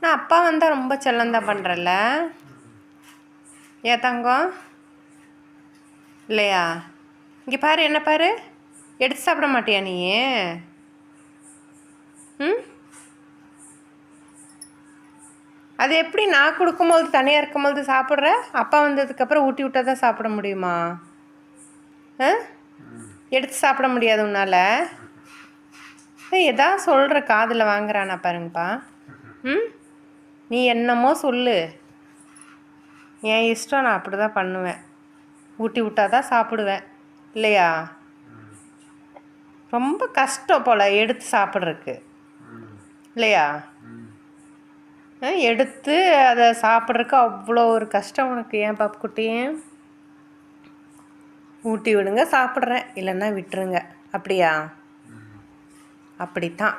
நான் அப்பா வந்தால் ரொம்ப செல்லந்தான் பண்ணுறல்ல ஏன் தங்கம் இல்லையா? இங்கே பாரு, என்ன பாரு, எடுத்து சாப்பிட மாட்டியா நீ? ம், அது எப்படி நான் கொடுக்கும்போது தனியாக இருக்கும்போது சாப்பிட்ற, அப்பா வந்ததுக்கப்புறம் ஊட்டி விட்டா தான் சாப்பிட முடியுமா? எடுத்து சாப்பிட முடியாது உன்னால்? எதா சொல்கிற காதில் வாங்குறானா பாருங்கப்பா. ம், நீ என்னமோ சொல்லு, என் இஷ்டம், நான் அப்படி தான் பண்ணுவேன். ஊட்டி விட்டா தான் சாப்பிடுவேன் இல்லையா? ரொம்ப கஷ்டம் போல் எடுத்து சாப்பிட்றதுக்கு இல்லையா? எடுத்து அதை சாப்பிட்றதுக்கு அவ்வளோ ஒரு கஷ்டம் உனக்கு. ஏன் பாப்புக்குட்டியும் ஊட்டி விடுங்க, சாப்பிட்றேன், இல்லைன்னா விட்டுருங்க. அப்படியா? அப்படித்தான்.